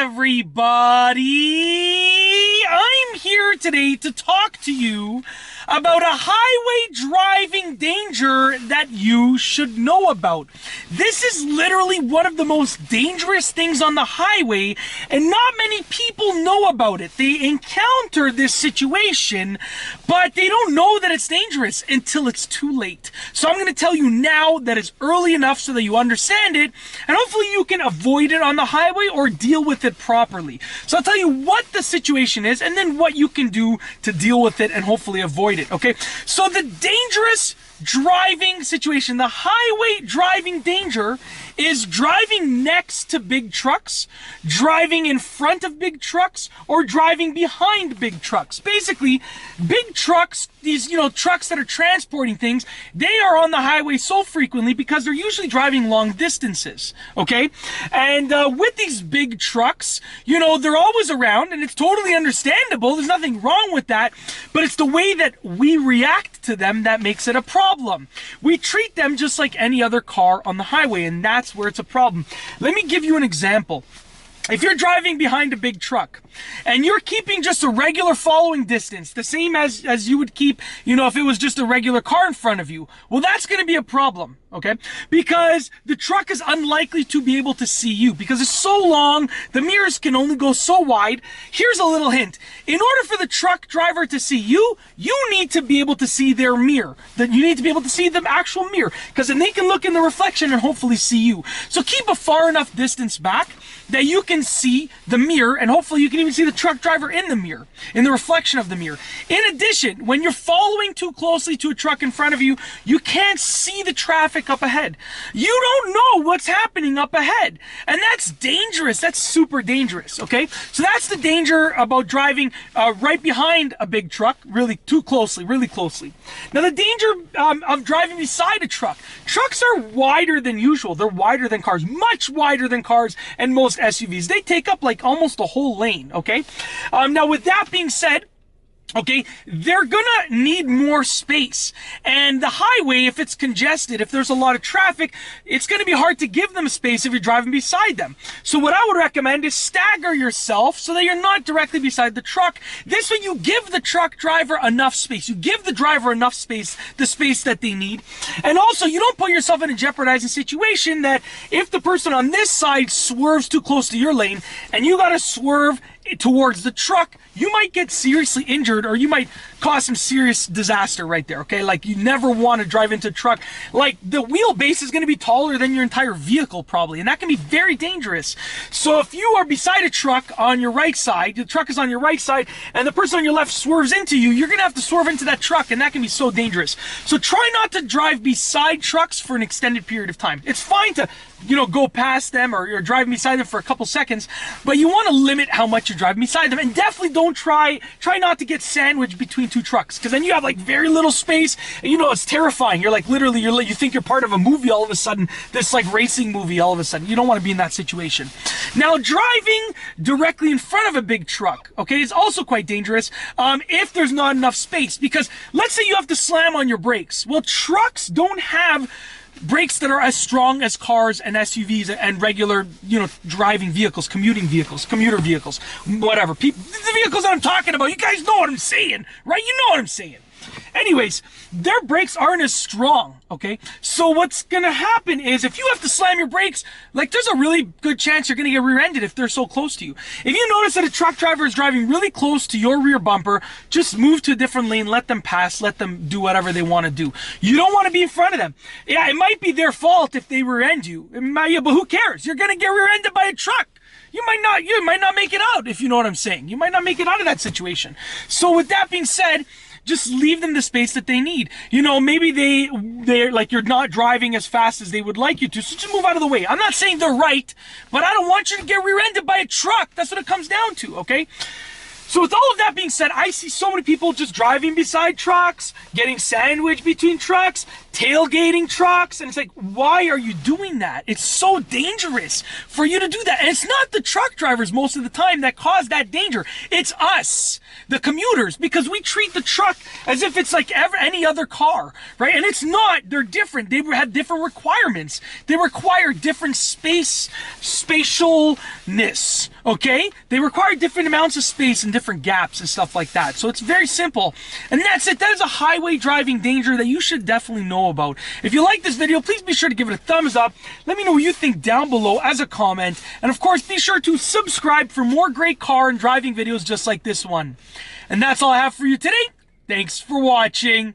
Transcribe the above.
everybody! I'm here today to talk to you about a highway driving danger that you should know about. This is literally one of the most dangerous things on the highway, and not many people know about it. They encounter this situation, but they don't know that it's dangerous until it's too late. So I'm going to tell you now that it's early enough so that you understand it, and hopefully you can avoid it on the highway or deal with it properly. So I'll tell you what the situation is, and then what you can do to deal with it and hopefully avoid it, okay? So the dangerous driving situation, the highway driving danger, is driving next to big trucks, driving in front of big trucks, or driving behind big trucks. Basically, big trucks, these, trucks that are transporting things, they are on the highway so frequently because they're usually driving long distances, okay? And with these big trucks, they're always around, and it's totally understandable. There's nothing wrong with that, but it's the way that we react to them that makes it a problem. We treat them just like any other car on the highway, and that's where it's a problem. Let me give you an example. If you're driving behind a big truck and you're keeping just a regular following distance, the same as you would keep, if it was just a regular car in front of you, well, that's going to be a problem, okay? Because the truck is unlikely to be able to see you because it's so long, the mirrors can only go so wide. Here's a little hint. In order for the truck driver to see you, you need to be able to see their mirror. You need to be able to see the actual mirror, because then they can look in the reflection and hopefully see you. So keep a far enough distance back that you can see the mirror, and hopefully you can even see the truck driver in the mirror, in the reflection of the mirror. In addition, when you're following too closely to a truck in front of you, you can't see the traffic up ahead. You don't know what's happening up ahead, and that's dangerous. That's super dangerous, okay? So that's the danger about driving right behind a big truck, really too closely, really closely. Now the danger of driving beside a truck. Trucks are wider than usual. They're wider than cars, much wider than cars and most SUVs. They take up like almost the whole lane, okay? Now with that being said, okay, they're gonna need more space. And the highway, if it's congested, if there's a lot of traffic, it's gonna be hard to give them space if you're driving beside them. So what I would recommend is stagger yourself so that you're not directly beside the truck. This way you give the truck driver enough space. You give the driver enough space, the space that they need. And also, you don't put yourself in a jeopardizing situation that if the person on this side swerves too close to your lane and you gotta swerve towards the truck, you might get seriously injured, or you might cause some serious disaster right there, okay? Like, you never want to drive into a truck. Like, the wheelbase is going to be taller than your entire vehicle probably, and that can be very dangerous. So if you are beside a truck on your right side, the truck is on your right side, and the person on your left swerves into you, you're going to have to swerve into that truck, and that can be so dangerous. So try not to drive beside trucks for an extended period of time. It's fine to, go past them or you're driving beside them for a couple seconds, but you want to limit how much you're driving beside them, and definitely don't try not to get sandwiched between two trucks, because then you have like very little space, and it's terrifying. You're like literally, you think you're part of a movie all of a sudden, this like racing movie all of a sudden. You don't want to be in that situation. Now, driving directly in front of a big truck, okay, is also quite dangerous if there's not enough space, because let's say you have to slam on your brakes. Well, trucks don't have brakes that are as strong as cars and SUVs and regular, driving vehicles, commuter vehicles, whatever. The vehicles that I'm talking about, you guys know what I'm saying, right? You know what I'm saying. Anyways, their brakes aren't as strong, okay? So what's gonna happen is if you have to slam your brakes, like there's a really good chance you're gonna get rear-ended if they're so close to you. If you notice that a truck driver is driving really close to your rear bumper, just move to a different lane, let them pass, let them do whatever they wanna do. You don't wanna be in front of them. Yeah, it might be their fault if they rear-end you, but who cares? You're gonna get rear-ended by a truck. You might not make it out, if you know what I'm saying. You might not make it out of that situation. So with that being said, just leave them the space that they need. Maybe they're like, you're not driving as fast as they would like you to, so just move out of the way. I'm not saying they're right, but I don't want you to get rear-ended by a truck. That's what it comes down to, okay? So with all of that being said, I see so many people just driving beside trucks, getting sandwiched between trucks, tailgating trucks, and it's like, why are you doing that? It's so dangerous for you to do that. And it's not the truck drivers most of the time that cause that danger. It's us, the commuters, because we treat the truck as if it's like any other car, right? And it's not. They're different. They have different requirements. They require different spatialness, okay? They require different amounts of space and different gaps and stuff like that. So it's very simple. And that's it. That is a highway driving danger that you should definitely know about. If you like this video, please be sure to give it a thumbs up. Let me know what you think down below as a comment. And of course, be sure to subscribe for more great car and driving videos just like this one. And that's all I have for you today. Thanks for watching.